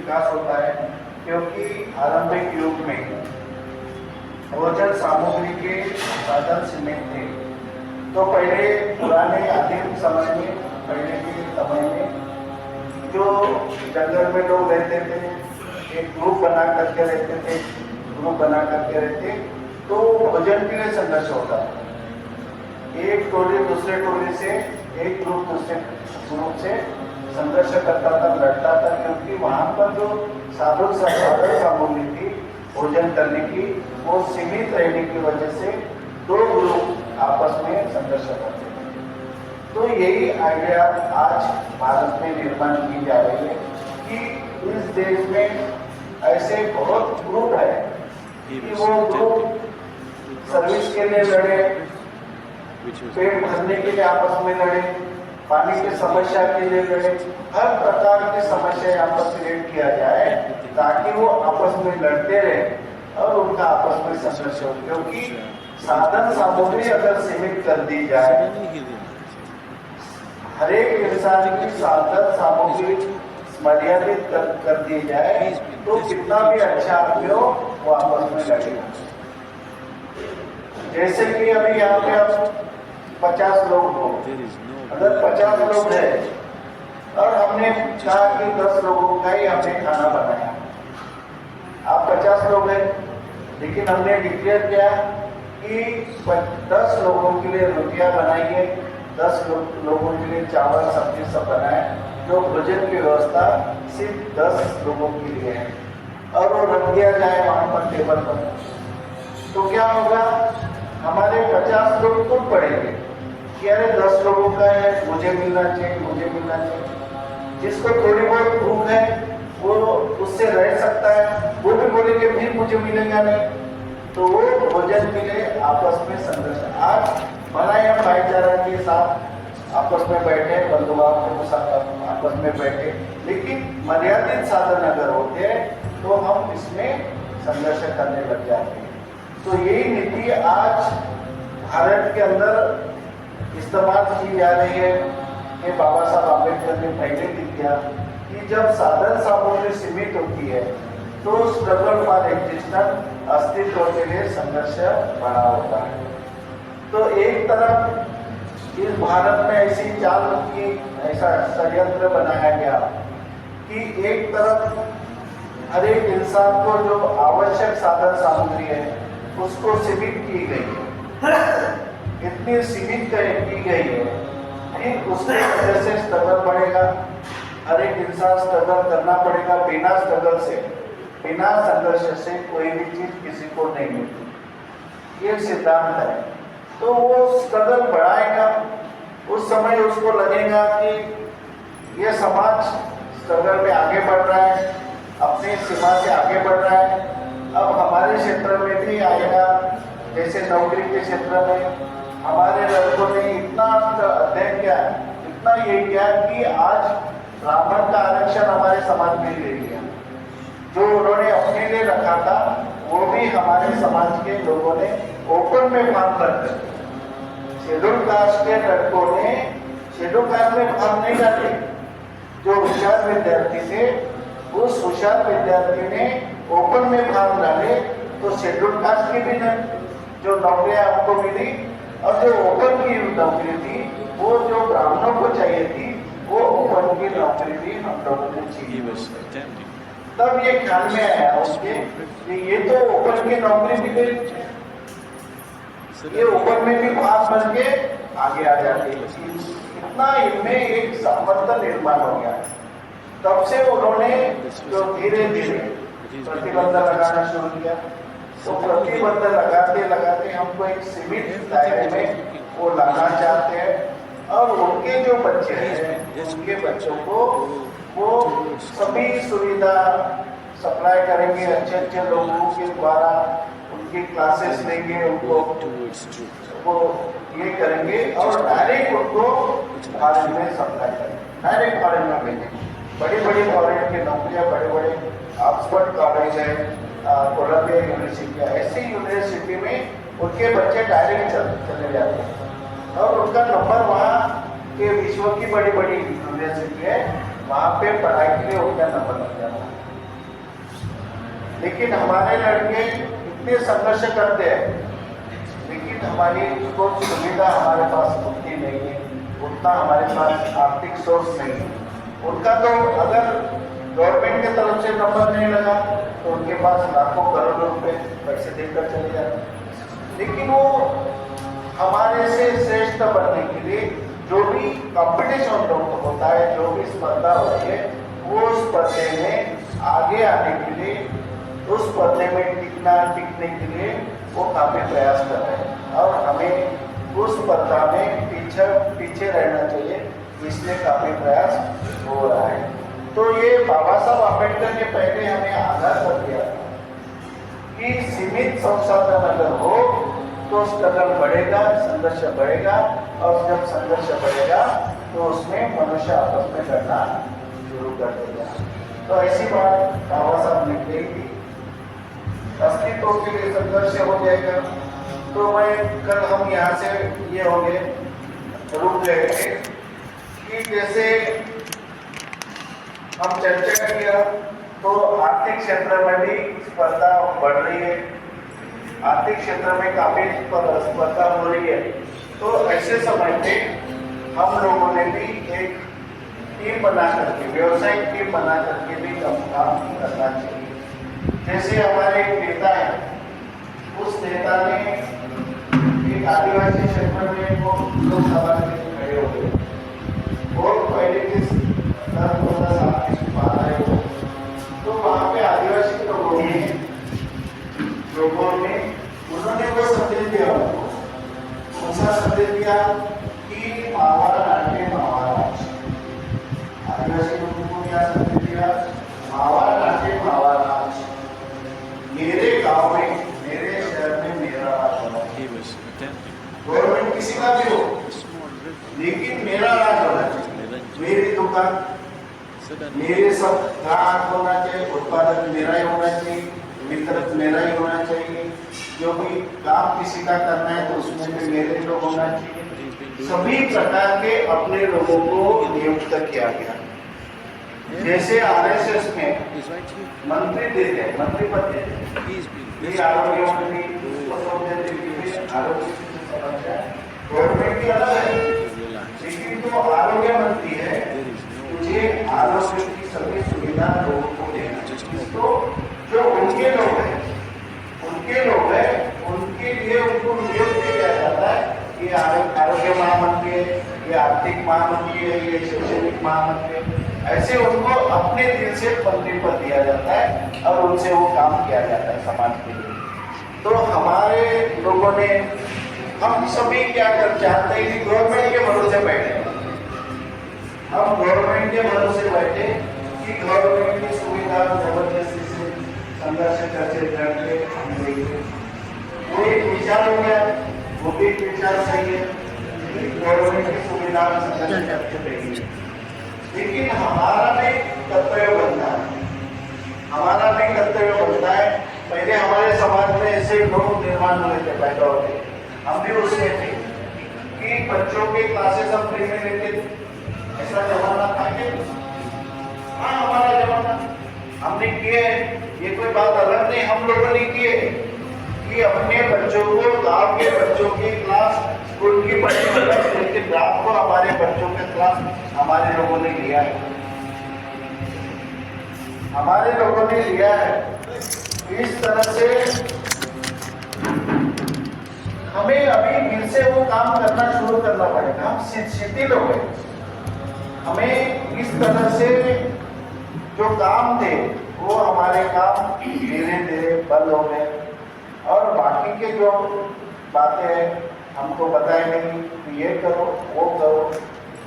विकास होता है, क्योंकि आरंभिक युग में भोजन सामग्री के साधन सीमित थे। तो पहले पुराने आदिम समय में, पहले के समय में जो जंगल में लोग रहते थे, एक ग्रुप बना करके रहते थे, तो भोजन के लिए संघर्ष होता है। एक टोली दूसरे टोली से, एक ग्रुप दूसरे ग्रुप से संघर्ष करता था, लड़ता था, क्योंकि वहां पर जो साधन सामग्री थी भोजन करने की, वो सीमित रहने की वजह से दो ग्रुप आपस में संघर्ष करते थे। तो यही आइडिया आज भारत में निर्माण की जा रही है कि इस देश में ऐसे बहुत ग्रुप है कि वो ग्रुप सर्विस के लिए लड़े, पेट भरने के लिए आपस में लड़े, पानी की समस्या के लिए लड़े, हर प्रकार की समस्या यहाँ पर क्रिएट किया जाए ताकि वो आपस में लड़ते रहे और उनका आपस में संघर्ष हो। क्योंकि साधन सामग्री अगर सीमित कर दी जाए, हर एक इंसान की साधन सामग्री मर्यादित कर दी जाए, तो कितना भी अच्छा आदमी हो वो आपस में लड़ेगा। जैसे कि अभी यहाँ पे अब 50 लोग हो, अगर 50 लोग हैं और हमने कहा कि 10 लोगों का ही हमने खाना बनाया, आप 50 लोग हैं, लेकिन हमने डिक्लेयर किया कि 10 लोगों के लिए रोटियां बनाइए, 10 लोगों के लिए चावल सब्जी सब बनाए, जो भोजन की व्यवस्था सिर्फ 10 लोगों के लिए है और वो रख दिया जाए वहां पर टेबल पर। तो क्या होगा, हमारे 50 लोग टूट पड़ेंगे कि अरे 10 लोगों का है, मुझे मिलना चाहिए, मुझे मिलना चाहिए। जिसको थोड़ी बहुत भूख है वो उससे रह सकता है, वो भी बोलेंगे फिर मुझे मिलेगा नहीं, तो वो भोजन के लिए आपस में संघर्ष। आज भला या भाईचारा के साथ आपस में बैठे, बंधुओं के साथ आपस में बैठे, लेकिन मर्यादित साधन अगर होते हैं तो हम इसमें संघर्ष करने लग जाते हैं। तो यही नीति आज भारत के अंदर इस्तेमाल की जा रही है कि बाबा साहब आम्बेडकर ने पहले भी किया कि जब साधन सामग्री सीमित होती है तो स्ट्रगल फॉर एग्जिस्टेंस, अस्तित्व के लिए संघर्ष बड़ा होता है। तो एक तरफ इस भारत में ऐसी चाल की, ऐसा षड्यंत्र बनाया गया कि एक तरफ हर एक इंसान को जो आवश्यक साधन सामग्री है उसको सीमित की गई है, इतनी सीमित की गई है, फिर उसके वजह से स्ट्रगल बढ़ेगा, हर एक इंसान स्ट्रगल करना पड़ेगा। बिना स्ट्रगल से, बिना संघर्ष से कोई भी चीज किसी को नहीं मिलती, ये सिद्धांत है। तो वो स्ट्रगल बढ़ाएगा, उस समय उसको लगेगा कि ये समाज स्ट्रगल में आगे बढ़ रहा है, अपनी सीमा से आगे बढ़ रहा है। अब हमारे क्षेत्र में भी आएगा, जैसे नौकरी के क्षेत्र में हमारे लड़कों ने इतना अध्ययन किया, इतना ये किया कि आज ब्राह्मण का आरक्षण हमारे समाज में ले लिया। जो उन्होंने अपने लिए रखा था वो भी हमारे समाज के लोगों ने ओपन में फॉर्म भर, शेड्यूल कास्ट के लड़कों ने शेड्यूल कास्ट में फॉर्म नहीं डाले। जो होशियार विद्यार्थी थे, उस होशियार विद्यार्थी ने ओपन में फॉर्म डाले, तो शेड्यूल कास्ट की भी जो नौकरियां आपको मिली और जो ओपन की नौकरी थी, वो जो ब्राह्मणों को चाहिए थी, वो ओपन की नौकरी भी हम लोगों को चाहिए। तब ये ख्याल में आया उसके कि ये तो ओपन की नौकरी भी गई, ये ओपन में भी पास बन के आगे आ जाते। इतना इनमें एक सामर्थ्य निर्माण हो गया। तब से उन्होंने जो धीरे धीरे प्रतिबंध लगाना शुरू किया, तो प्रतिबंध लगाते लगाते हमको एक सीमित दायरे में वो लाना चाहते हैं और उनके जो बच्चे हैं, उनके बच्चों को वो सभी सुविधा सप्लाई करेंगे, अच्छे अच्छे लोगों के द्वारा उनकी क्लासेस लेंगे, उनको वो ये करेंगे और डायरेक्ट उनको फॉरेन में सप्लाई करेंगे, डायरेक्ट फॉरेन में भेजेंगे। बड़ी बड़ी फॉरेन की नौकरियां, बड़े बड़े ऑक्सफोर्ड कॉलेज है, कोलंबिया यूनिवर्सिटी है, ऐसी यूनिवर्सिटी में उनके बच्चे डायरेक्ट चले जाते हैं और उनका नंबर वहाँ के विश्व की बड़ी बड़ी यूनिवर्सिटी है, वहाँ पे पढ़ाई के लिए उनका नंबर लग जाता है। लेकिन हमारे लड़के इतने संघर्ष करते हैं, लेकिन हमारी जो सुविधा हमारे पास उतनी नहीं है, उतना हमारे पास आर्थिक सोर्स नहीं है। उनका तो अगर गवर्नमेंट की तरफ से नंबर नहीं लगा तो उनके पास लाखों करोड़ों रुपए पैसे देकर चले जाते। लेकिन वो हमारे से श्रेष्ठ बनने के लिए जो भी कंपटीशन होता है, जो भी स्पर्धा होती है, वो स्पर्धे में आगे आने के लिए, उस स्पर्धे में टिकने के लिए वो काफी प्रयास कर रहे हैं और हमें उस स्पर्धा में पीछे रहना चाहिए, इसलिए काफी प्रयास हो रहा है। तो ये बाबा साहब आम्बेडकर ने पहले हमें आगाह कर दिया कि सीमित संसाधन अगर हो तो स्ट्रगल बढ़ेगा, संघर्ष बढ़ेगा, और जब संघर्ष बढ़ेगा तो उसमें मनुष्य आपस में लड़ना शुरू कर देगा। तो ऐसी बात बाबा साहब ने कही थी, अस्तित्व के लिए संघर्ष हो जाएगा। तो मैं कल हम यहाँ से ये हो गए, रुक गए थे कि जैसे हम चर्चा किया तो आर्थिक क्षेत्र में भी स्पर्धा बढ़ रही है, आर्थिक क्षेत्र में काफी स्पर्धा हो रही है। तो ऐसे समय पे हम लोगों ने भी एक टीम बना करके, व्यवसायिक टीम बना करके भी काम करना चाहिए। जैसे हमारे एक नेता है, उस नेता ने एक आदिवासी क्षेत्र में वो लोकसभा के लिए खड़े हो गए, बहुत पहले के 10-15 साल की बात है वो। तो वहाँ पे आदिवासी लोगों ने उन्होंने वो संदेश दिया, उनका संदेश दिया कि मावारा नाट्य मावारा। आदिवासी लोगों को क्या संदेश दिया? मावारा नाट्य मावारा। मेरे गांव में, मेरे शहर में मेरा राज होना चाहिए। गवर्नमेंट किसी का भी हो, लेकिन मेरा राज होना चाहिए, मेरी दुकान, मेरे सब ग्राहक होना चाहिए, उत्पादक मेरा ही होना चाहिए, वितरक मेरा ही होना चाहिए, जो भी काम किसी का करना है तो उसमें भी मेरे लोग होना चाहिए। सभी प्रकार के अपने लोगों को नियुक्त किया गया। जैसे आरएसएस में मंत्री देते हैं, मंत्री पद देते हैं, आरोग्य मंत्री, आरोग्य समस्या गवर्नमेंट की अलग है, लेकिन जो आरोग्य मंत्री है मुझे आरोग्य की सभी सुविधा लोगों को देना चाहिए। तो जो उनके लोग हैं, उनके लिए उनको नियुक्त किया जाता है। ये आरोग्य महामंत्री है, ये आर्थिक महामंत्री है, ये शैक्षणिक महामंत्री है, ऐसे उनको अपने दिल से मंत्री पद दिया जाता है और उनसे वो काम किया जाता है समाज के लिए। तो हमारे लोगों ने, हम सभी क्या कर चाहते हैं कि गवर्नमेंट के भरोसे बैठे, हम गवर्नमेंट के भरोसे बैठे कि गवर्नमेंट की सुविधा जबरदस्ती से संघर्ष करके हम देंगे। वो एक विचार हो गया, वो भी एक विचार सही है कि गवर्नमेंट की सुविधा संघर्ष करके देंगे, लेकिन हमारा भी कर्तव्य बनता है, हमारा भी कर्तव्य बनता है। पहले हमारे समाज में ऐसे लोग निर्माण हुए थे, पैदा होते, हम भी उसमें थे कि बच्चों के क्लासेस हम फ्री में लेते थे। ऐसा जमाना था कि हाँ, हमारा जमाना हमने किए, ये कोई बात अलग नहीं, हम लोगों ने किए कि अपने बच्चों को, गांव के बच्चों की क्लास स्कूल की पढ़ने वाला, लेकिन रात को हमारे बच्चों के क्लास हमारे लोगों ने लिया है, हमारे लोगों ने लिया है। इस तरह से हमें अभी फिर से वो काम करना शुरू करना पड़ेगा। हम शिथिल हो गए, हमें इस तरह से जो काम थे वो हमारे काम धीरे धीरे बंद हो गए, और बाकी के जो बातें हैं हमको बताए नहीं कि ये करो वो करो।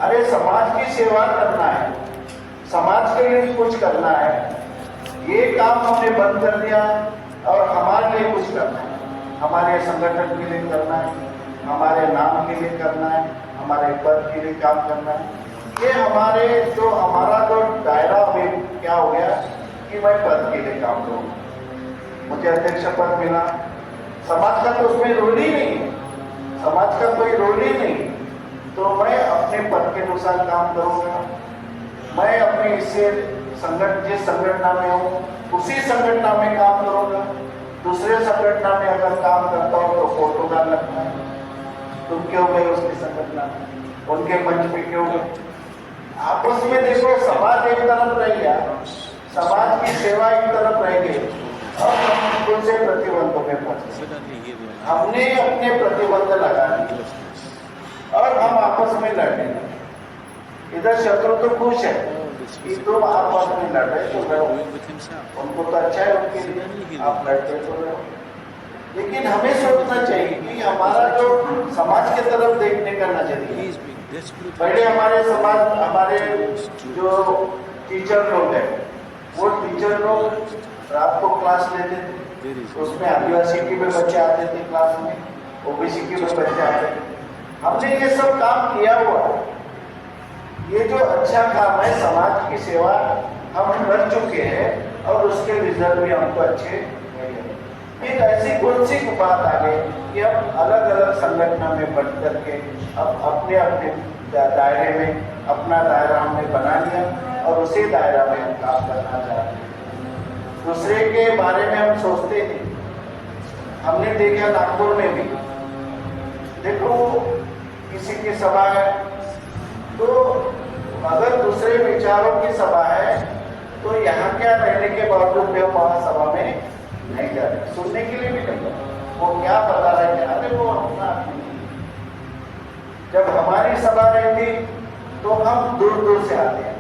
अरे समाज की सेवा करना है, समाज के लिए कुछ करना है, ये काम हमने बंद कर दिया और हमारे लिए कुछ करना है, हमारे संगठन के लिए करना है, हमारे नाम के लिए करना है, हमारे पद के लिए काम करना है। ये हमारा जो दायरा में क्या हो गया कि मैं पद के लिए काम करूँ, मुझे अध्यक्ष पद मिला, समाज का तो उसमें रोल ही नहीं है, समाज का कोई रोल ही नहीं, तो मैं अपने पद के अनुसार काम करूँगा, मैं अपने हिस्से जिस संगठन में हूँ उसी संगठन में काम करूँगा। दूसरे संगठन में अगर काम करता हूँ तो फोटो डाल लगता है, तुम क्यों गए उसके संगठन में, उनके मंच पे क्यों गए। आपस में देखो, समाज एक तरफ रह गया, समाज की सेवा एक तरफ रह गई और हम उनसे प्रतिबंधों में फंस गए। हमने अपने प्रतिबंध लगा दिए और हम आपस में लड़ने लगे। इधर शत्रु तो खुश है कि तुम आपस में लड़ रहे तो लड़ो, उनको तो अच्छा है, उनके लिए आप लड़ते तो लड़ो। लेकिन हमें सोचना चाहिए कि हमारा जो समाज के तरफ देखने का नजरिया, पहले हमारे समाज, हमारे जो टीचर लोग हैं, वो टीचर लोग रात को क्लास लेते थे, उसमें आदिवासी के भी बच्चे आते थे क्लास में, ओबीसी के भी बच्चे आते थे। हमने ये सब काम किया हुआ, ये जो अच्छा काम है, समाज की सेवा हम कर चुके हैं और उसके रिजल्ट भी हमको अच्छे मिले। फिर ऐसी कौन सी बात आ गई कि हम अलग अलग संगठनों में बढ़ करके अब अपने अपने दायरे में अपना दायरा हमने बना लिया और उसी दायरा में हम काम करना चाहते हैं। दूसरे के बारे में हम सोचते नहीं। हमने देखा नागपुर में भी, देखो किसी की सभा है तो अगर दूसरे विचारों की सभा है तो यहाँ क्या रहने के बावजूद भी हम वहाँ सभा में नहीं जा रहे, सुनने के लिए भी नहीं जाते। वो क्या बता रहे हैं, अरे वो अपना। जब हमारी सभा रहती तो हम दूर दूर से आते हैं,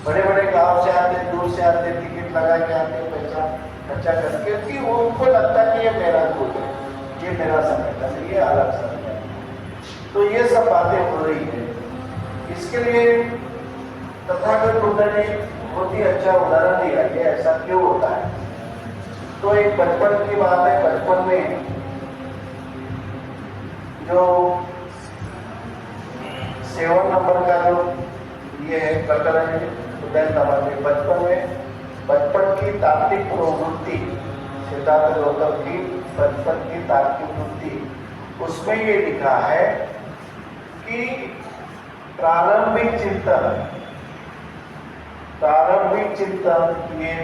बड़े बड़े गांव से आते, दूर से आते, टिकट लगा के आते, पैसा खर्चा करके, कि उनको लगता कि ये मेरा ग्रुप है, ये मेरा संगठन है, ये अलग संगठन है। तो ये सब बातें हो रही है। इसके लिए तथागत बुद्ध ने बहुत ही अच्छा उदाहरण दिया कि ऐसा क्यों होता है। तो एक बचपन की बात है, बचपन में जो 7 नंबर का जो ये है प्रकरण है उदयन नंबर में, बचपन की तात्विक प्रवृत्ति, सिद्धार्थ गौतम की बचपन की तात्विक प्रवृत्ति, उसमें ये लिखा है कि प्रारंभिक चिंतन ये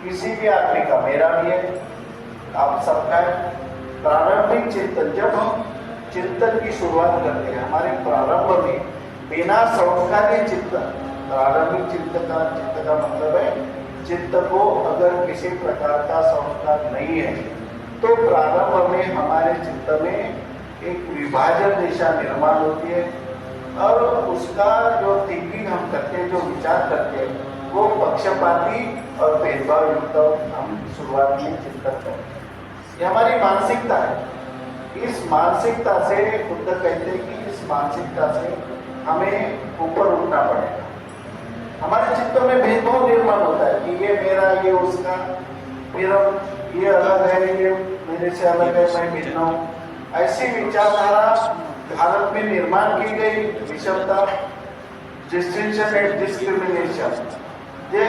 किसी भी आदमी का, मेरा भी है, आप सबका है। प्रारंभिक चिंतन, जब हम चिंतन की शुरुआत करते हैं, हमारे प्रारंभ में बिना संस्कारी चिंतन, प्रारंभिक चिंतन का मतलब है चित्त को अगर किसी प्रकार का संस्कार नहीं है तो प्रारंभ में हमारे चित्त में एक विभाजन दिशा निर्माण होती है और उसका जो थिंकिंग हम करते हैं, जो विचार करते हैं, वो पक्षपाती और भेदभाव युक्त हम शुरुआत में चिंतन करते हैं। ये हमारी मानसिकता है। इस मानसिकता से बुद्ध कहते हैं कि इस मानसिकता से हमें ऊपर उठना पड़ेगा। हमारे चित्त में भेदभाव निर्माण होता है कि ये मेरा, ये उसका, मेरा ये अलग है, ये मेरे से अलग है, मैं भिन्न हूँ। ऐसी विचारधारा भारत में निर्माण की गई, विषमता, डिस्टिंक्शन एंड डिस्क्रिमिनेशन, ये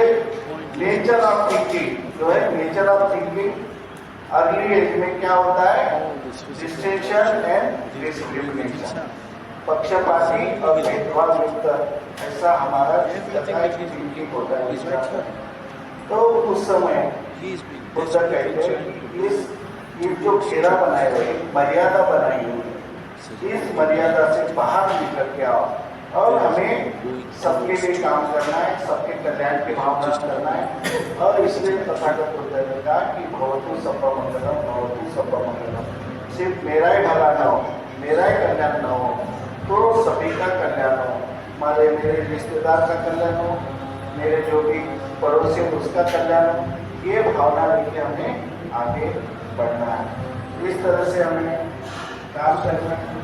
नेचर ऑफ थिंकिंग जो है, nature of thinking early age में क्या होता है, डिस्टिंक्शन एंड डिस्क्रिमिनेशन, पक्षपाती और भेदभाव युक्त ऐसा हमारा थिंकिंग होता है। तो उस समय बुद्ध कहते हैं कि ये जो घेरा बनाए हुए, मर्यादा बनाई हुई, इस मर्यादा से बाहर निकल के आओ और हमें सबके लिए काम करना है, सबके कल्याण की भावना करना है। और इसलिए तथागत बुद्ध ने कहा कि भवतु सर्वमंगलम, भवतु सर्वमंगलम, सिर्फ मेरा ही भला न हो, मेरा ही कल्याण न हो तो सभी का कल्याण हो, हमारे मेरे रिश्तेदार का कल्याण हो, मेरे जो भी पड़ोसी है उसका कल्याण हो। ये भावना लेके हमें आगे बढ़ना है। इस तरह से हमें काम करना है।